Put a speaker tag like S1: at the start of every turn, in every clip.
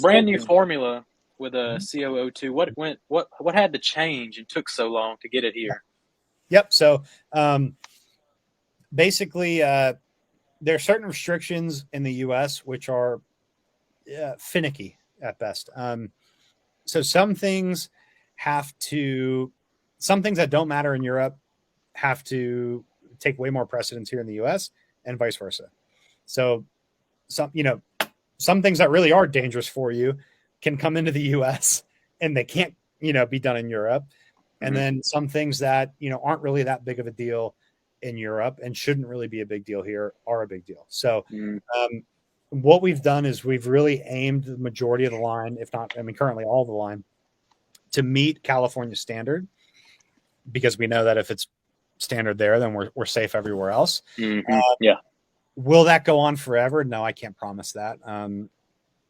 S1: brand new formula with a COo2. What had to change and took so long to get it here?
S2: Yep. So basically, there are certain restrictions in the U.S. which are finicky at best. So some things that don't matter in Europe have to take way more precedence here in the U.S. and vice versa. So some things that really are dangerous for you can come into the U.S. and they can't, be done in Europe. And then some things that, aren't really that big of a deal in Europe and shouldn't really be a big deal here are a big deal. So what we've done is we've really aimed the majority of the line, if not, currently all the line, to meet California standard, because we know that if it's standard there, then we're safe everywhere else.
S1: Yeah.
S2: Will that go on forever? No, I can't promise that.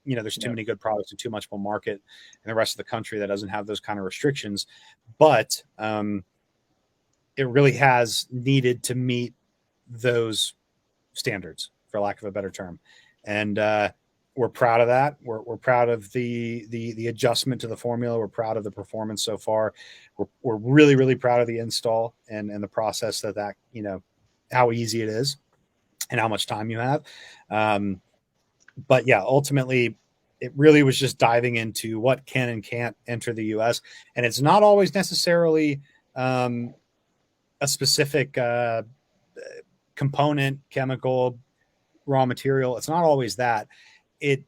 S2: There's too many good products and too much will market in the rest of the country that doesn't have those kind of restrictions. But it really has needed to meet those standards, for lack of a better term. And we're proud of that. We're proud of the adjustment to the formula. We're proud of the performance so far. We're really, really proud of the install and the process that how easy it is and how much time you have. But yeah, ultimately, it really was just diving into what can and can't enter the U.S. And it's not always necessarily a specific component, chemical, raw material. It's not always that. It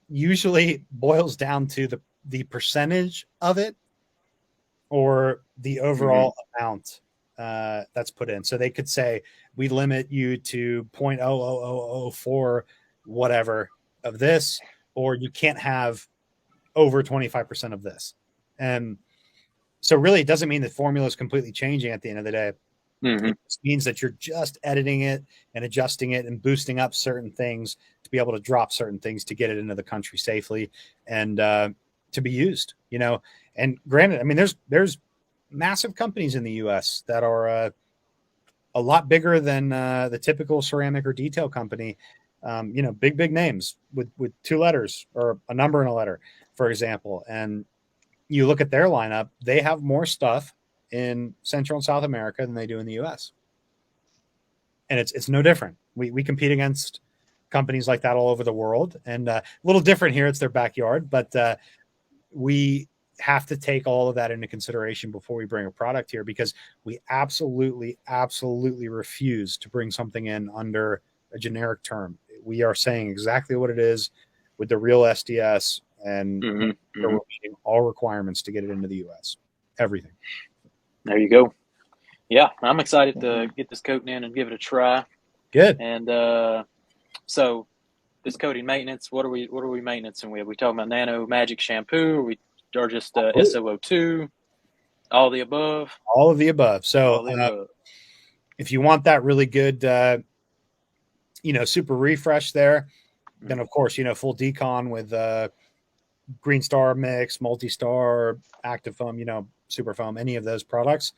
S2: usually boils down to the percentage of it or the overall amount that's put in. So they could say, we limit you to 0.00004 whatever of this, or you can't have over 25% of this. And so really it doesn't mean the formula is completely changing at the end of the day. It just means that you're just editing it and adjusting it and boosting up certain things to be able to drop certain things to get it into the country safely and to be used, And granted, there's massive companies in the U.S. that are a lot bigger than the typical ceramic or detail company. Big names with two letters or a number and a letter, for example. And you look at their lineup, they have more stuff in Central and South America than they do in the U.S. And it's no different. We compete against companies like that all over the world, and a little different here. It's their backyard, but we have to take all of that into consideration before we bring a product here, because we absolutely refuse to bring something in under a generic term. We are saying exactly what it is with the real SDS, and we're meeting all requirements to get it into the U.S. Everything.
S1: There you go. Yeah, I'm excited to get this coating in and give it a try.
S2: Good.
S1: And so this coating maintenance, what are we maintaining with? We talking about Nano Magic shampoo, or just COo2, all the above?
S2: All of the above. So if you want that really good, super refresh there, then of course, full decon with Green Star Mix, Multi-Star, Active Foam, Super Foam, any of those products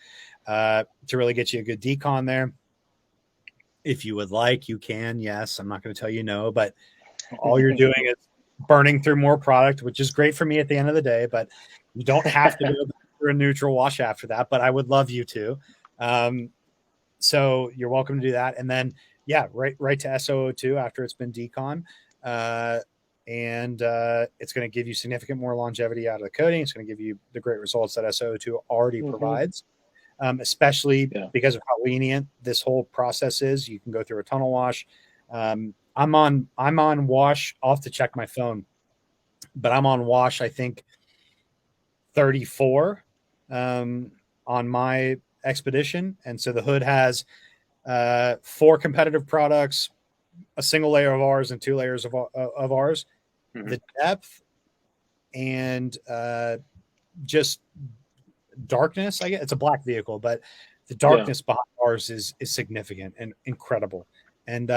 S2: to really get you a good decon there. If you would like, you can. Yes, I'm not going to tell you no, but all you're doing is burning through more product, which is great for me at the end of the day, but you don't have to go through a neutral wash after that, but I would love you to. So you're welcome to do that. And then, right to COo2 after it's been decon. And it's going to give you significant more longevity out of the coating. It's going to give you the great results that COo2 already provides, especially because of how lenient this whole process is. You can go through a tunnel wash. I'm on wash. I'll have to check my phone, but I'm on wash, I think 34 on my expedition. And so the hood has 4 competitive products, a single layer of ours and 2 layers of ours. The depth and just darkness, I guess it's a black vehicle, but the darkness behind ours is significant and incredible. And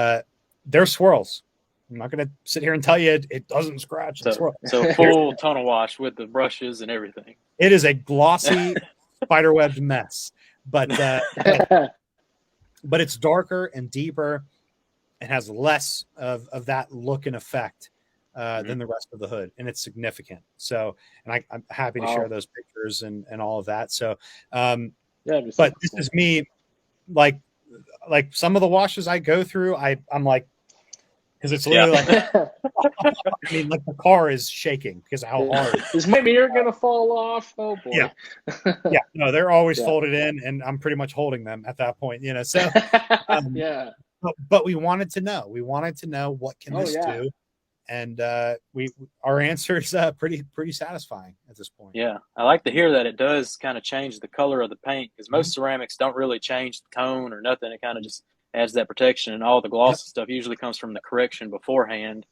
S2: they're swirls. I'm not going to sit here and tell you it doesn't scratch.
S1: So full tunnel wash with the brushes and everything.
S2: It is a glossy spiderweb mess, but it's darker and deeper and has less of that look and effect than the rest of the hood, and it's significant. So, and I'm happy to share those pictures and all of that. So, but this is me, like some of the washes I go through, I'm like, because it's literally like, I mean, like the car is shaking because of how hard.
S3: Is my mirror gonna fall off? Oh boy.
S2: Yeah. No, they're always folded in, and I'm pretty much holding them at that point, you know. So
S3: yeah.
S2: But we wanted to know. We wanted to know, what can this do? And our answer is pretty satisfying at this point.
S1: Yeah, I like to hear that it does kind of change the color of the paint, because most ceramics don't really change the tone or nothing. It kind of just adds that protection, and all the glossy stuff usually comes from the correction beforehand.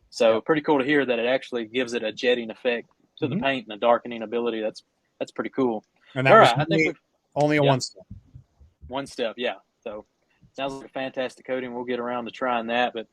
S1: So pretty cool to hear that it actually gives it a jetting effect to the paint and a darkening ability. That's pretty cool.
S2: And that all right, I think only a one step.
S1: One step, yeah. So sounds like a fantastic coating. We'll get around to trying that, but